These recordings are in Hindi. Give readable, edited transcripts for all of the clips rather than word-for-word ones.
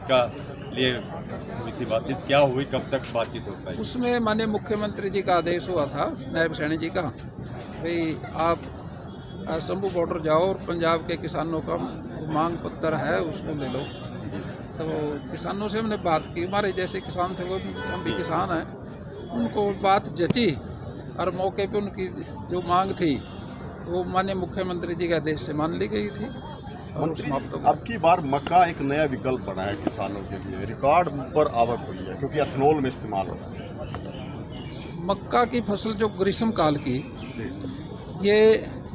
का लिए हुई थी बातचीत, क्या हुई, कब तक बातचीत हो पाई? उसमें माननीय मुख्यमंत्री जी का आदेश हुआ था, नायब सैनी जी का, भाई आप शंभू बॉर्डर जाओ और पंजाब के किसानों का मांग पत्र है उसको ले लो। तो किसानों से हमने बात की, हमारे जैसे किसान थे वो भी, हम भी किसान हैं, उनको बात जची और मौके पे उनकी जो मांग थी वो माननीय मुख्यमंत्री जी के आदेश से मान ली गई थी और समाप्त हो गई। अब की बार मक्का एक नया विकल्प बना है किसानों के लिए, रिकॉर्ड पर आवक हुई है क्योंकि एथेनॉल में इस्तेमाल होता है। मक्का की फसल जो ग्रीष्म काल की, ये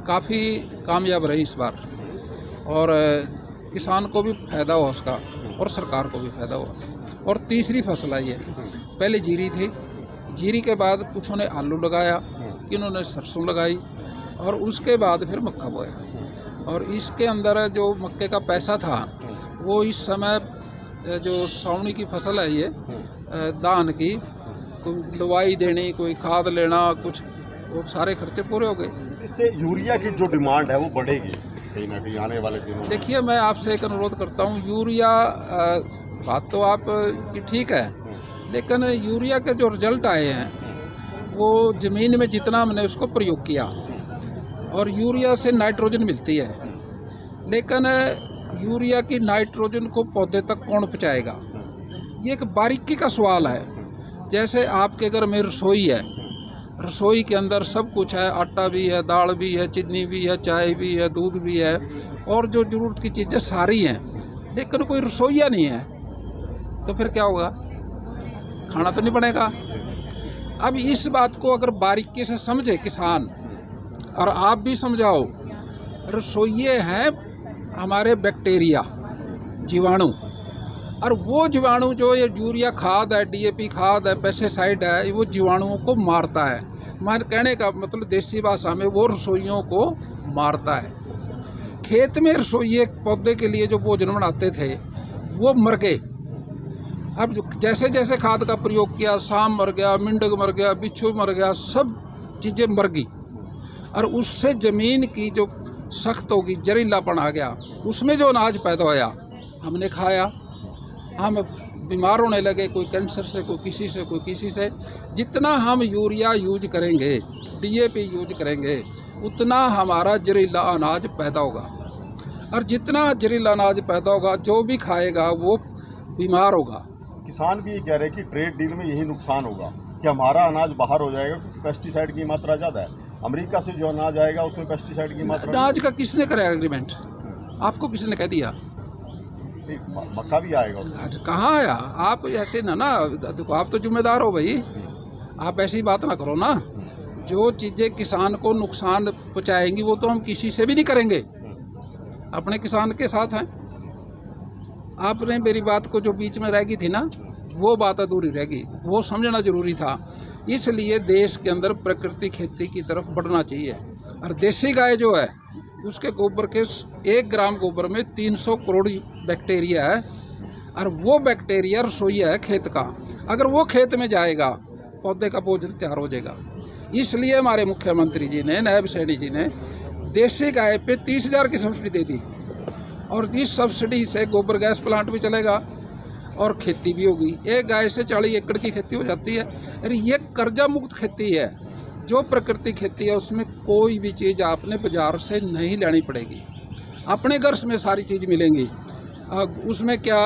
काफ़ी कामयाब रही इस बार और किसान को भी फायदा हुआ उसका और सरकार को भी फायदा हुआ। और तीसरी फसल आई है, पहले जीरी थी, जीरी के बाद कुछ ने आलू लगाया, किन्होंने सरसों लगाई और उसके बाद फिर मक्का बोया। और इसके अंदर जो मक्के का पैसा था वो इस समय जो सावनी की फसल है ये धान की, कोई दवाई देनी, कोई खाद लेना, कुछ वो सारे खर्चे पूरे हो गए। इससे यूरिया की जो डिमांड है वो बढ़ेगी कहीं ना कहीं आने वाले दिनों में। देखिए, मैं आपसे एक अनुरोध करता हूँ, यूरिया बात तो आप की ठीक है, लेकिन यूरिया के जो रिजल्ट आए हैं वो ज़मीन में जितना हमने उसको प्रयोग किया और यूरिया से नाइट्रोजन मिलती है, लेकिन यूरिया की नाइट्रोजन को पौधे तक कौन पहुँचाएगा, ये एक बारीकी का सवाल है। जैसे आपके घर में रसोई है, रसोई के अंदर सब कुछ है, आटा भी है, दाल भी है, चीनी भी है, चाय भी है, दूध भी है और जो ज़रूरत की चीज़ें सारी हैं, लेकिन कोई रसोईया नहीं है, तो फिर क्या होगा, खाना तो नहीं बनेगा। अब इस बात को अगर बारीकी से समझे किसान और आप भी समझाओ, रसोइये हैं हमारे बैक्टीरिया, जीवाणु, और वो जीवाणु जो ये यूरिया खाद है, डीएपी खाद है, पेस्टिसाइड है, वो जीवाणुओं को मारता है। हमारे कहने का मतलब देसी भाषा में वो रसोइयों को मारता है। खेत में रसोइये पौधे के लिए जो भोजन बनाते थे वो मर गए। अब जैसे जैसे खाद का प्रयोग किया, सांप मर गया, मिंडक मर गया, बिच्छू मर गया, सब चीज़ें मर गई और उससे ज़मीन की जो सख्त होगी, जहरीलापन आ गया, उसमें जो अनाज पैदा होया हमने खाया, हम बीमार होने लगे, कोई कैंसर से, कोई किसी से, कोई किसी से। जितना हम यूरिया यूज करेंगे, डीएपी यूज करेंगे, उतना हमारा जहरीला अनाज पैदा होगा और जितना जहरीला अनाज पैदा होगा, जो भी खाएगा वो बीमार होगा। किसान भी ये कह रहे हैं कि ट्रेड डील में यही नुकसान होगा कि हमारा अनाज बाहर हो जाएगा क्योंकि पेस्टिसाइड की मात्रा ज़्यादा है। अमेरिका से जो अनाज आएगा उसमें पेस्टिसाइड की मात्रा। अनाज का किसने कराया एग्रीमेंट, आपको किसने कह दिया? मक्का भी आएगा उसमें। कहाँ आया? आप ऐसे ना देखो, आप तो जिम्मेदार हो भाई, आप ऐसी बात ना करो ना। जो चीज़ें किसान को नुकसान पहुँचाएंगी वो तो हम किसी से भी नहीं करेंगे, अपने किसान के साथ हैं। आपने मेरी बात को जो बीच में रह गई थी ना, वो बात अधूरी रह गई, वो समझना जरूरी था। इसलिए देश के अंदर प्रकृति खेती की तरफ बढ़ना चाहिए और देसी गाय जो है उसके गोबर के 1 ग्राम गोबर में 300 करोड़ बैक्टीरिया है और वो बैक्टीरिया रसोईया है खेत का। अगर वो खेत में जाएगा, पौधे का भोजन तैयार हो जाएगा। इसलिए हमारे मुख्यमंत्री जी ने, नायब सैनी जी ने देसी गाय पे 30,000 की सब्सिडी दे दी और इस सब्सिडी से गोबर गैस प्लांट भी चलेगा और खेती भी होगी। एक गाय से 40 एकड़ की खेती हो जाती है। अरे ये कर्जा मुक्त खेती है। जो प्रकृति खेती है उसमें कोई भी चीज़ आपने बाजार से नहीं लेनी पड़ेगी, अपने घर में सारी चीज़ मिलेंगी। उसमें क्या,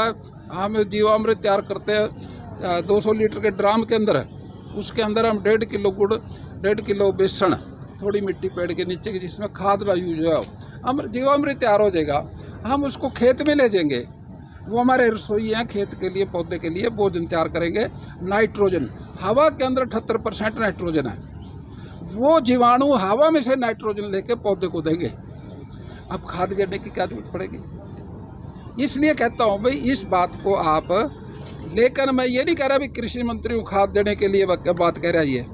हम जीवामृत तैयार करते हैं 200 लीटर के ड्राम के अंदर, उसके अंदर हम 1.5 किलो गुड़, 1.5 किलो बेसन, थोड़ी मिट्टी पेड़ के नीचे की जिसमें खाद ना यूज हो, हम जीवामृत तैयार हो जाएगा। हम उसको खेत में ले जाएंगे, वो हमारे रसोई हैं, खेत के लिए, पौधे के लिए भोजन तैयार करेंगे। नाइट्रोजन, हवा के अंदर 78% नाइट्रोजन है, वो जीवाणु हवा में से नाइट्रोजन लेके पौधे को देंगे। अब खाद गिरने की क्या जरूरत पड़ेगी? इसलिए कहता हूँ भाई, इस बात को आप, लेकिन मैं ये नहीं कह रहा भी कृषि मंत्री को खाद देने के लिए बात कह रहा है,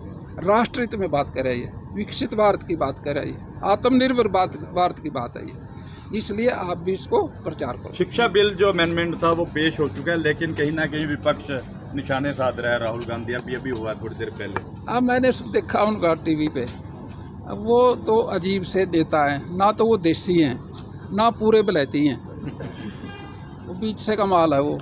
राष्ट्र हित में बात कर रही है, विकसित भारत की बात कर रही है, आत्मनिर्भर भारत की बात है ये। इसलिए आप भी इसको प्रचार करो। शिक्षा बिल जो अमेंडमेंट था वो पेश हो चुका है, लेकिन कहीं ना कहीं विपक्ष निशाने साध रहा है। राहुल गांधी अभी हुआ थोड़ी देर पहले, अब मैंने देखा उनका टीवी पे। अब वो तो अजीब से नेता है, ना तो वो देसी हैं ना पूरे बलैती हैं, वो पीछे का माल है वो।